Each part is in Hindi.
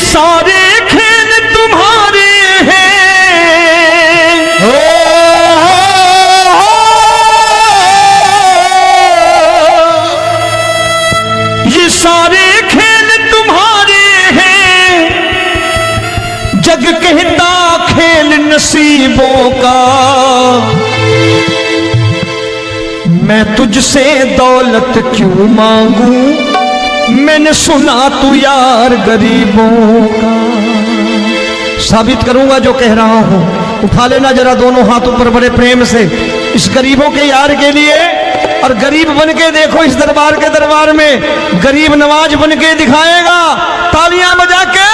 सारे खेल तुम्हारे हैं, ये सारे खेल तुम्हारे हैं। जग कहता खेल नसीबों का, मैं तुझसे दौलत क्यों मांगू, मैंने सुना तू यार गरीबों का। साबित करूंगा जो कह रहा हूं। उठा लेना जरा दोनों हाथों पर बड़े प्रेम से इस गरीबों के यार के लिए, और गरीब बन के देखो इस दरबार के दरबार में गरीब नवाज बन के दिखाएगा, तालियां बजा के।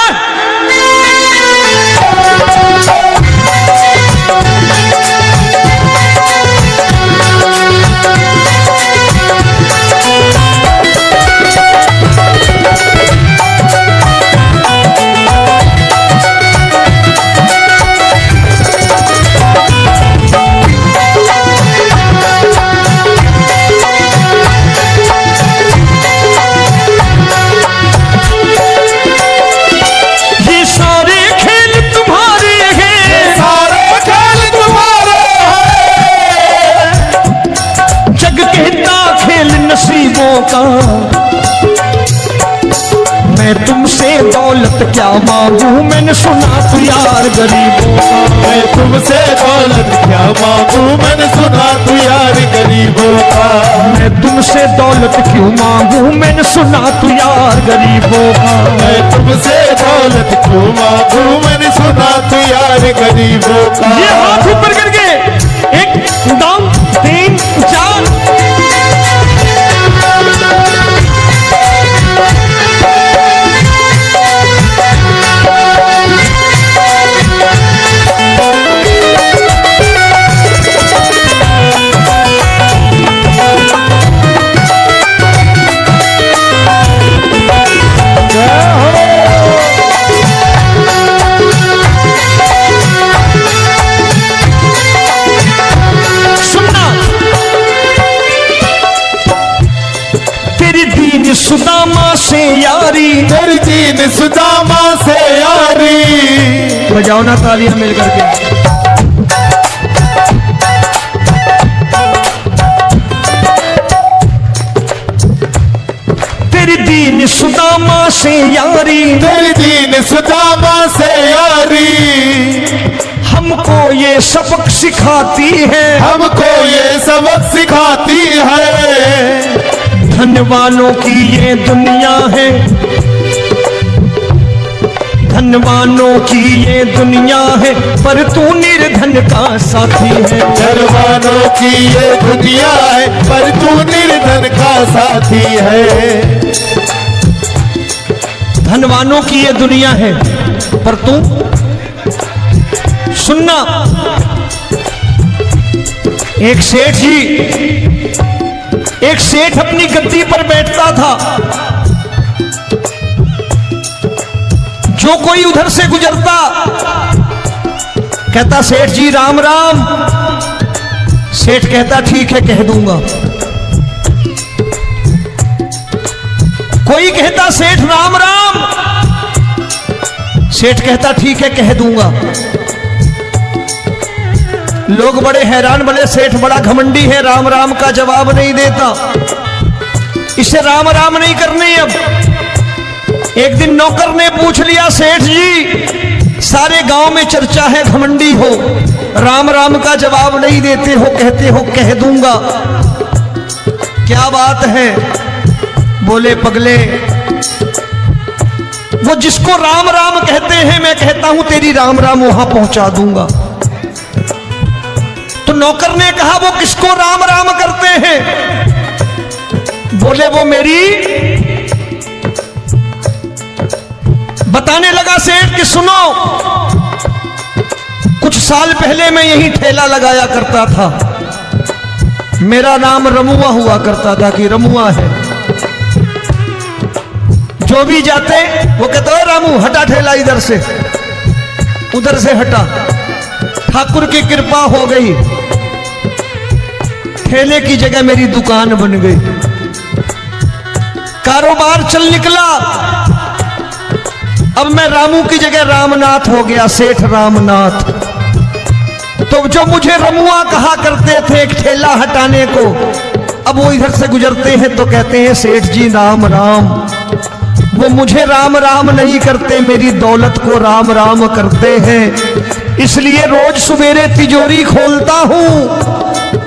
मैं तुमसे दौलत क्या मांगू, मैंने सुना तू यार गरीबों का। मैं तुमसे दौलत क्या मांगू, मैंने सुना तू यार गरीबों का। मैं तुमसे दौलत क्यों मांगू, मैंने सुना तू यार गरीबों का। मैं तुमसे दौलत क्यों मांगू, मैंने सुना तू यार गरीबों का। ये हाथ ऊपर करके 1 2 3 4 सुदामा से यारी, तेरी दीन सुदामा से यारी। बजाओ ना तालियां मिल करके। तेरी दीन सुदामा से यारी, तेरी दीन सुदामा से यारी। हमको ये सबक सिखाती है, हमको ये सबक सिखाती है। धनवानों की ये दुनिया है, धनवानों की ये दुनिया है, पर तू निर्धन का साथी है। धनवानों की ये दुनिया है, पर तू निर्धन का साथी है। धनवानों की ये दुनिया है, पर तू सुनना। एक सेठ अपनी गद्दी पर बैठता था। जो कोई उधर से गुजरता कहता सेठ जी राम राम। सेठ कहता ठीक है कह दूंगा। कोई कहता सेठ राम राम। सेठ कहता ठीक है कह दूंगा। लोग बड़े हैरान, बोले सेठ बड़ा घमंडी है, राम राम का जवाब नहीं देता, इसे राम राम नहीं करनी। अब एक दिन नौकर ने पूछ लिया सेठ जी सारे गांव में चर्चा है घमंडी हो, राम राम का जवाब नहीं देते हो, कहते हो कह दूंगा, क्या बात है? बोले पगले वो जिसको राम राम कहते हैं मैं कहता हूं तेरी राम राम वहां पहुंचा दूंगा। तो नौकर ने कहा वो किसको राम राम करते हैं? बोले वो मेरी। बताने लगा सेठ कि सुनो, कुछ साल पहले मैं यही ठेला लगाया करता था, मेरा नाम रमुआ हुआ करता था कि रमुआ है। जो भी जाते वो कहते हो रामू हटा ठेला इधर से, उधर से हटा। ठाकुर की कृपा हो गई, ठेले की जगह मेरी दुकान बन गई, कारोबार चल निकला। अब मैं रामू की जगह रामनाथ हो गया, सेठ रामनाथ। तो जो मुझे रमुआ कहा करते थे एक ठेला हटाने को, अब वो इधर से गुजरते हैं तो कहते हैं सेठ जी राम राम। वो मुझे राम राम नहीं करते, मेरी दौलत को राम राम करते हैं। इसलिए रोज सवेरे तिजोरी खोलता हूं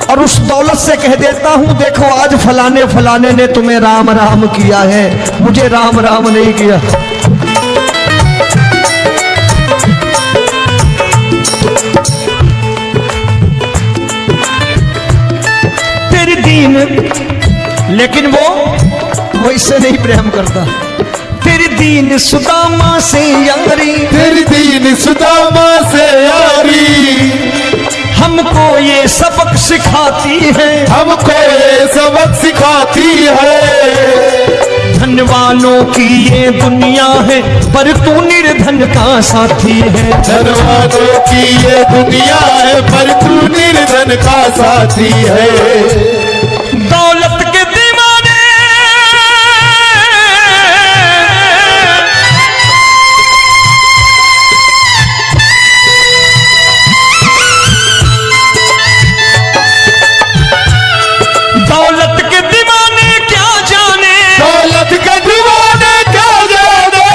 और उस दौलत से कह देता हूं, देखो आज फलाने फलाने ने तुम्हें राम राम किया है, मुझे राम राम नहीं किया। तेरी दीन, लेकिन वो इससे नहीं प्रेम करता। तेरी दीन सुदामा से यारी, तेरी दीन सुदामा से यारी, हमको ये सबक सिखाती है, हमको ये सबक सिखाती है। धनवानों की ये दुनिया है, पर तू निर्धन का साथी है। धनवानों की ये दुनिया है, पर तू निर्धन का साथी है। दौलत के दीवाने दौलत के दीवाने क्या जाने, दौलत के दीवाने क्या जाने,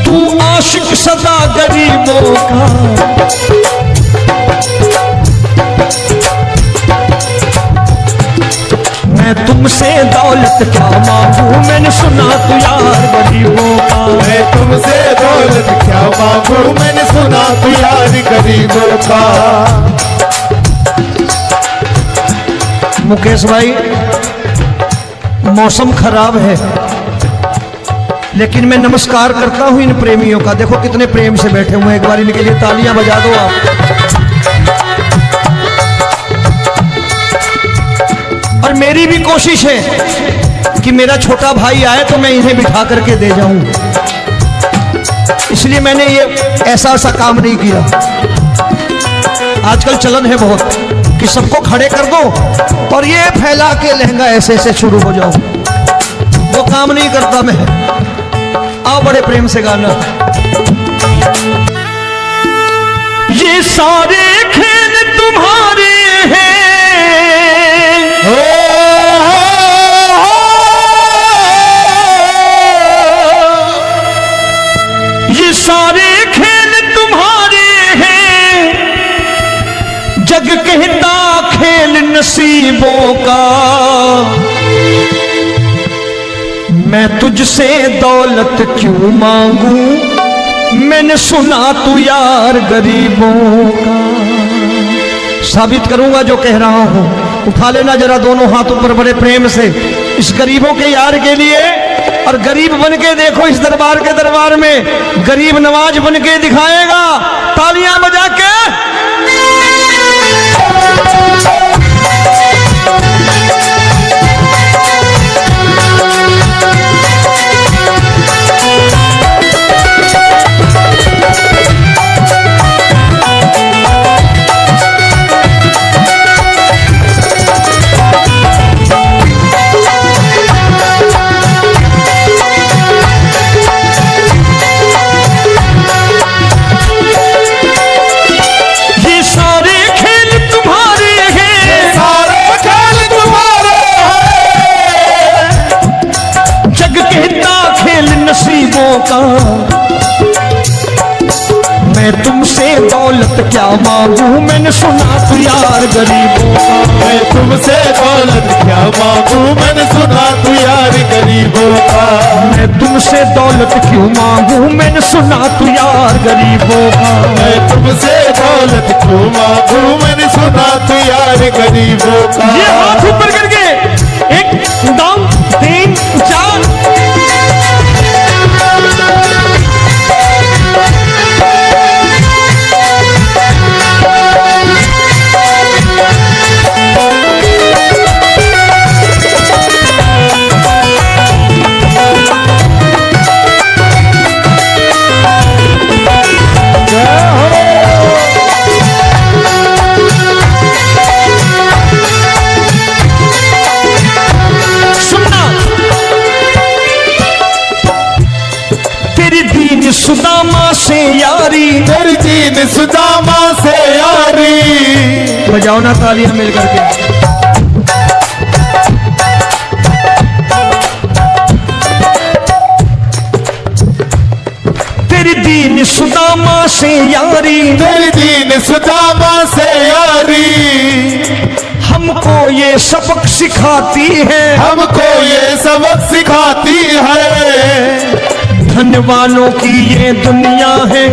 तू आशिक सदा गरीबों का। मैं तुमसे दौलत क्या मांगू, मैंने सुना तू यार गरीबों का। मैं तुमसे दौलत क्या मांगू, मैंने सुना तू यार गरीबों का। मुकेश भाई, मौसम खराब है, लेकिन मैं नमस्कार करता हूं इन प्रेमियों का। देखो कितने प्रेम से बैठे हुए हैं, एक बार इनके लिए तालियां बजा दो आप। और मेरी भी कोशिश है कि मेरा छोटा भाई आए तो मैं इन्हें बिठा करके दे जाऊं, इसलिए मैंने ये ऐसा काम नहीं किया। आजकल चलन है बहुत कि सबको खड़े कर दो और ये फैला के लहंगा ऐसे ऐसे शुरू हो जाओ, वो काम नहीं करता मैं। आओ बड़े प्रेम से गाना। ये सारे खेल तुम्हारे हैं, ये सारे खेल तुम्हारे हैं, जग कहता खेल नसीबों का। मैं तुझसे दौलत क्यों मांगू, मैंने सुना तू यार गरीबों का। साबित करूंगा जो कह रहा हूं। उठा लेना जरा दोनों हाथों पर बड़े प्रेम से इस गरीबों के यार के लिए। और गरीब बन के देखो इस दरबार के दरबार में, गरीब नवाज बन के दिखाएगा, तालियां बजा के। का मैं तुमसे दौलत क्या मांगू, मैंने सुना तू यार गरीबों का। मैं तुमसे दौलत क्या मांगू, मैंने सुना तू यार गरीबों का। मैं तुमसे दौलत क्यों मांगू, मैंने सुना तू यार गरीबों का। मैं तुमसे दौलत क्यों मांगू, मैंने सुना तू यार गरीबों का। ये हाथ ऊपर करके 1 2 3 4 सुन से यारी, तेरी दीन सुदामा से यारी। बजाओ ना तालियां मिल करके। तेरी दीन सुदामा से यारी, तेरी दीन सुदामा से यारी। हमको ये सबक सिखाती है, हमको ये सबक सिखाती है। धनवानों की ये दुनिया है,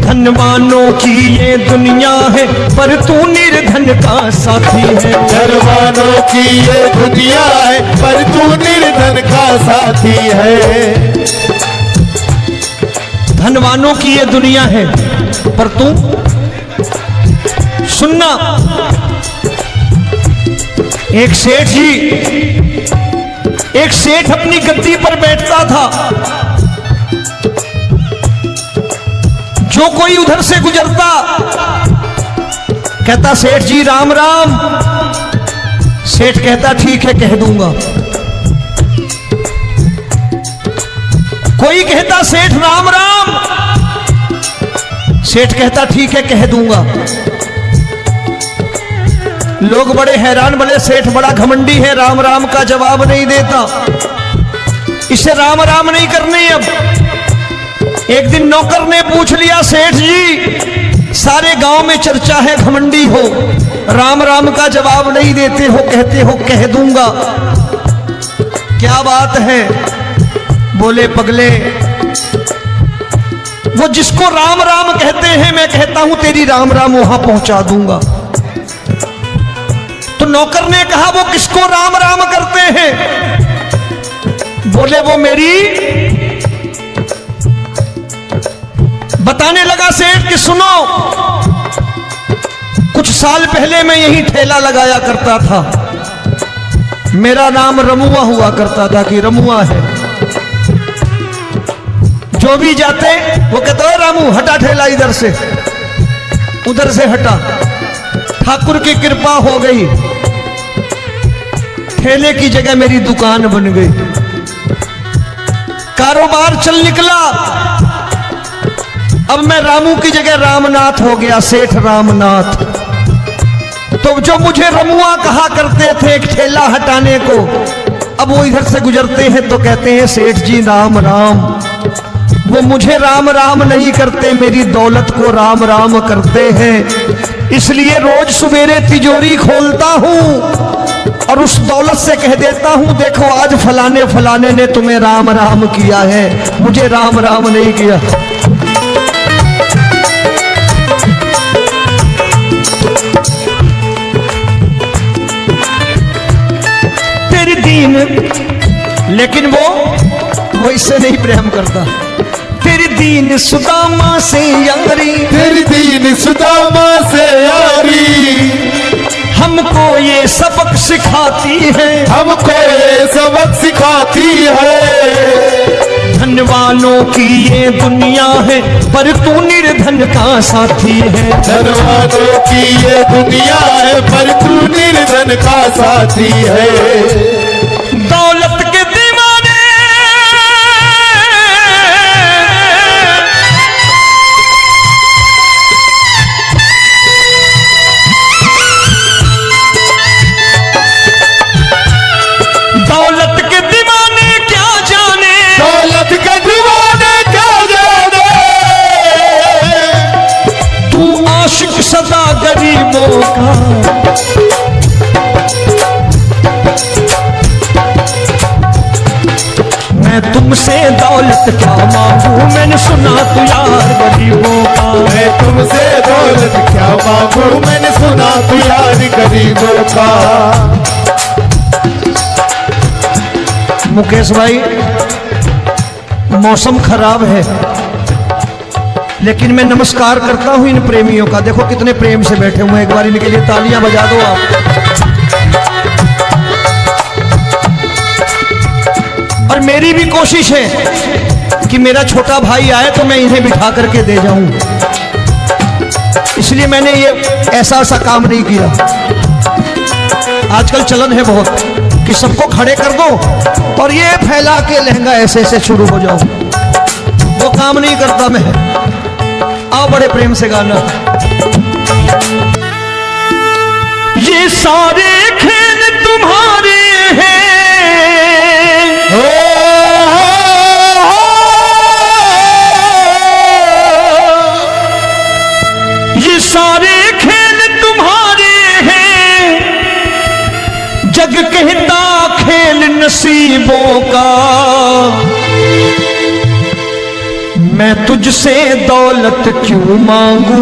धनवानों की ये दुनिया है, पर तू निर्धन का साथी है। धनवानों की ये दुनिया है, पर तू निर्धन का साथी है। धनवानों की ये दुनिया है, पर तू सुनना। एक सेठ जी, एक सेठ अपनी गद्दी पर बैठता था। जो कोई उधर से गुजरता कहता सेठ जी राम राम। सेठ कहता ठीक है कह दूंगा। कोई कहता सेठ राम राम, सेठ कहता ठीक है कह दूंगा। लोग बड़े हैरान, बोले सेठ बड़ा घमंडी है, राम राम का जवाब नहीं देता, इसे राम राम नहीं करनी। अब एक दिन नौकर ने पूछ लिया सेठ जी सारे गांव में चर्चा है घमंडी हो, राम राम का जवाब नहीं देते हो, कहते हो कह दूंगा, क्या बात है? बोले पगले वो जिसको राम राम कहते हैं मैं कहता हूं तेरी राम राम वहां पहुंचा दूंगा। तो नौकर ने कहा वो किसको राम राम करते हैं? बोले वो मेरी, बताने लगा सेठ कि सुनो, कुछ साल पहले मैं यही ठेला लगाया करता था, मेरा नाम रमुआ हुआ करता था कि रमुआ है। जो भी जाते वो कहते हो रामू हटा ठेला इधर से, उधर से हटा। ठाकुर की कृपा हो गई, ठेले की जगह मेरी दुकान बन गई, कारोबार चल निकला। अब मैं रामू की जगह रामनाथ हो गया, सेठ रामनाथ। तो जो मुझे रमुआ कहा करते थे एक ठेला हटाने को, अब वो इधर से गुजरते हैं तो कहते हैं सेठ जी राम राम। वो मुझे राम राम नहीं करते, मेरी दौलत को राम राम करते हैं। इसलिए रोज सवेरे तिजोरी खोलता हूं और उस दौलत से कह देता हूं देखो आज फलाने फलाने ने तुम्हें राम राम किया है, मुझे राम राम नहीं किया। तेरी दीन, लेकिन वो इससे नहीं प्रेम करता। तेरी दीन सुदामा से यारी, तेरी दीन सुदामा से यारी। हमको ये सबक सिखाती है, हमको ये सबक सिखाती है। धनवानों की ये दुनिया है, पर तू निर्धन का साथी है। धनवानों की ये दुनिया है, पर तू निर्धन का साथी है। दौलत के दीवाने दौलत के दीवाने क्या जाने, दौलत के दीवाने क्या जाने। तू आशिक सदा गरीबों का। मैं तुमसे दौलत क्या मांगू, मैंने सुना तू यार गरीबों का। मैं तुमसे दौलत क्या मांगू, मैंने सुना तू यार गरीबों का। मुकेश भाई मौसम खराब है, लेकिन मैं नमस्कार करता हूं इन प्रेमियों का। देखो कितने प्रेम से बैठे हुए हैं, एक बार इनके लिए तालियां बजा दो आप। और मेरी भी कोशिश है कि मेरा छोटा भाई आए तो मैं इन्हें बिठा करके दे जाऊं, इसलिए मैंने ये ऐसा काम नहीं किया। आजकल चलन है बहुत कि सबको खड़े कर दो और ये फैला के लहंगा ऐसे ऐसे शुरू हो जाओ। वो काम नहीं करता मैं। आओ बड़े प्रेम से गाना। ये सारे खेल तुम्हारे हैं, ये सारे खेल तुम्हारे हैं, जग कहता खेल नसीबों का। मैं तुझसे दौलत क्यों मांगू,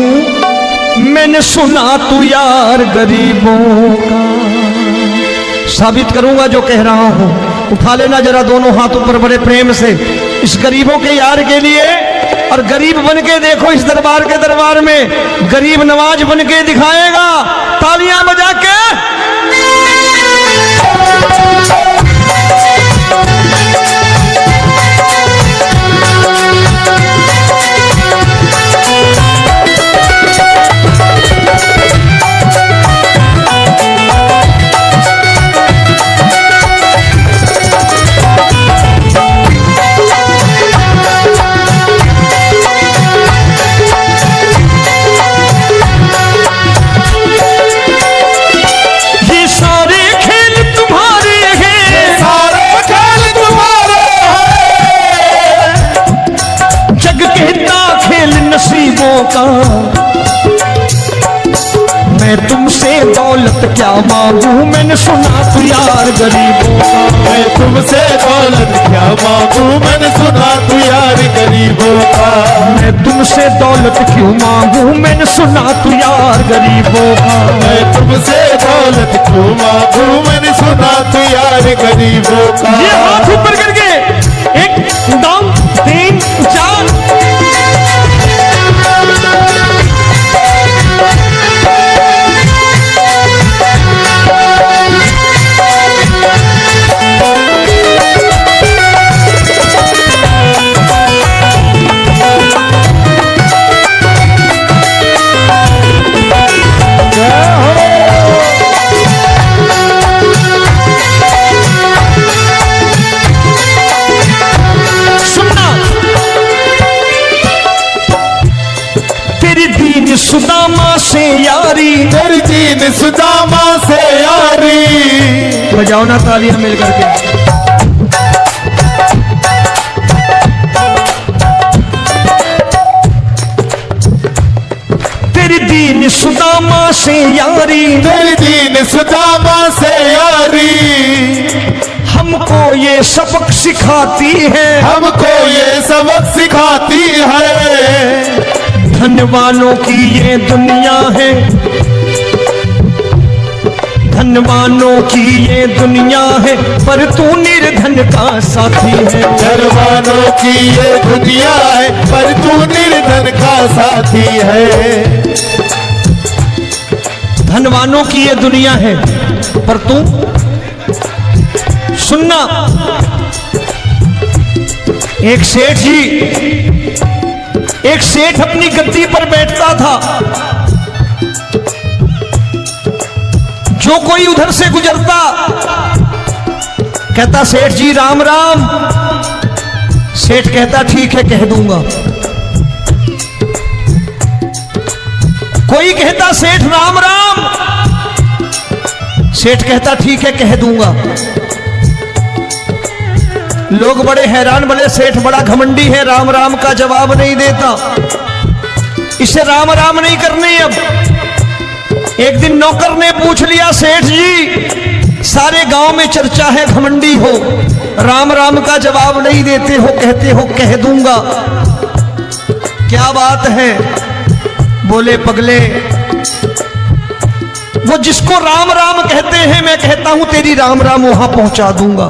मैंने सुना तू यार गरीबों का। साबित करूंगा जो कह रहा हूं। उठा लेना जरा दोनों हाथ ऊपर बड़े प्रेम से इस गरीबों के यार के लिए। और गरीब बन के देखो इस दरबार के दरबार में गरीब नवाज बन के दिखाएगा, तालियां बजा के। का मैं तुमसे दौलत क्या मांगू, मैंने सुना तू यार गरीबों का। मैं तुमसे दौलत क्या मांगू, मैंने सुना तू यार गरीबों का। मैं तुमसे दौलत क्यों मांगू, मैंने सुना तू यार गरीबों का। मैं तुमसे दौलत क्यों मांगू, मैंने सुना तू यार गरीबों का। ये हाथ ऊपर करके 1 2 3 4। सुदामा से यारी, तेरी दीन सुदामा से यारी। बजाओ ना तालियां मिल करके। तेरी दीन सुदामा से यारी, तेरी दीन सुदामा से यारी। हमको ये सबक सिखाती है, हमको ये सबक सिखाती है। धन वालों की ये दुनिया है, धन वालों की ये दुनिया है, पर तू निर्धन का साथी है। धन वालों की ये दुनिया है, पर तू निर्धन का साथी है। धन वालों की ये दुनिया है, पर तू सुनना। एक सेठ अपनी गद्दी पर बैठता था। जो कोई उधर से गुजरता कहता सेठ जी राम राम। सेठ कहता ठीक है कह दूंगा। कोई कहता सेठ राम राम। सेठ कहता ठीक है कह दूंगा। लोग बड़े हैरान, बोले सेठ बड़ा घमंडी है, राम राम का जवाब नहीं देता, इसे राम राम नहीं करनी। अब एक दिन नौकर ने पूछ लिया, सेठ जी सारे गांव में चर्चा है घमंडी हो, राम राम का जवाब नहीं देते हो, कहते हो कह दूंगा, क्या बात है? बोले पगले, वो जिसको राम राम कहते हैं मैं कहता हूं तेरी राम राम वहां पहुंचा दूंगा।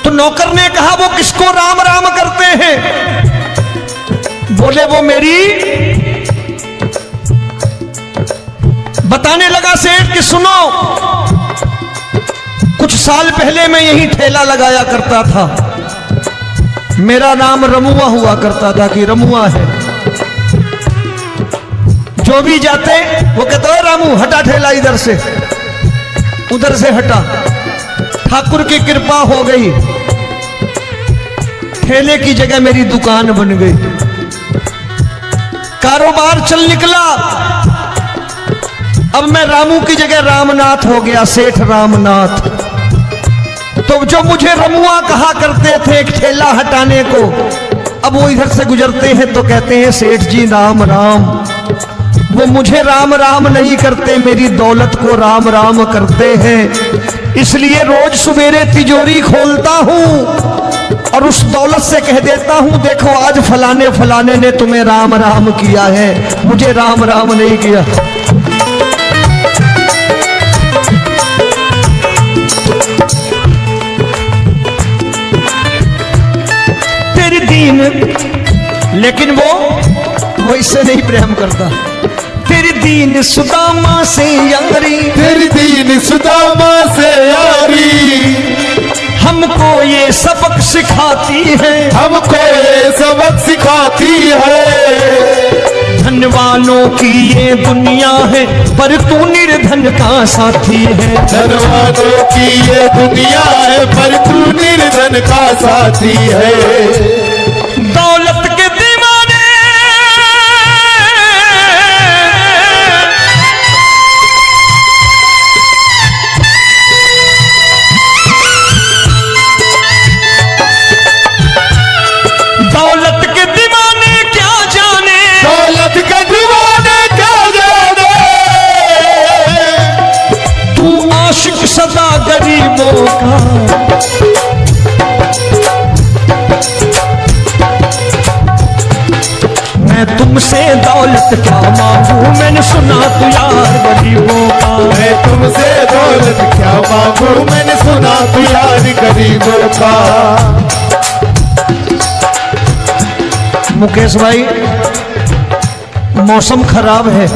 तो नौकर ने कहा वो किसको राम राम करते हैं? बोले वो मेरी। बताने लगा सेठ कि सुनो, कुछ साल पहले मैं यही ठेला लगाया करता था, मेरा नाम रमुआ हुआ करता था कि रमुआ है। जो भी जाते वो कहते हो रामू हटा ठेला इधर से, उधर से हटा। ठाकुर की कृपा हो गई, ठेले की जगह मेरी दुकान बन गई, कारोबार चल निकला। अब मैं रामू की जगह रामनाथ हो गया, सेठ रामनाथ। तो जो मुझे रमुआ कहा करते थे एक ठेला हटाने को, अब वो इधर से गुजरते हैं तो कहते हैं सेठ जी राम राम। वो मुझे राम राम नहीं करते, मेरी दौलत को राम राम करते हैं। इसलिए रोज सवेरे तिजोरी खोलता हूं और उस दौलत से कह देता हूं, देखो आज फलाने फलाने ने तुम्हें राम राम किया है, मुझे राम राम नहीं किया। तेरी दीन, लेकिन वो इससे नहीं प्रेम करता। तेरी दीन सुदामा से यारी, तेरी दीन सुदामा से यारी हमको ये सबक सिखाती है, हमको ये सबक सिखाती है। धन वालों की ये दुनिया है पर तू निर्धन का साथी है। धन वालों की ये दुनिया है पर तू निर्धन का साथी है। दौलत के दीवाने दौलत के दीवाने क्या जाने, दौलत के दीवाने क्या जाने। तू आशिक सदा गरीबों का। मैं तुमसे दौलत क्या मांगू, मैंने सुना तू यार गरीबों का। मैं तुमसे दौलत क्या मांगू, मैंने सुना तू यार गरीबों का। मुकेश भाई, मौसम खराब है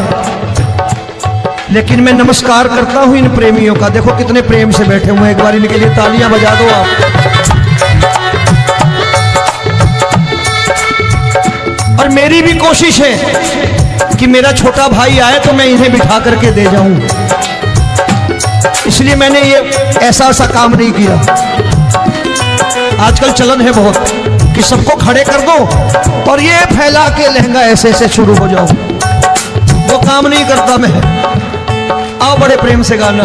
लेकिन मैं नमस्कार करता हूं इन प्रेमियों का। देखो कितने प्रेम से बैठे हुए हैं, एक बार इनके लिए तालियां बजा दो आप। और मेरी भी कोशिश है कि मेरा छोटा भाई आए तो मैं इन्हें बिठा करके दे जाऊं, इसलिए मैंने ये ऐसा काम नहीं किया। आजकल चलन है बहुत कि सबको खड़े कर दो और ये फैला के लहंगा ऐसे ऐसे शुरू हो जाओ, वो काम नहीं करता मैं। आओ बड़े प्रेम से गाना।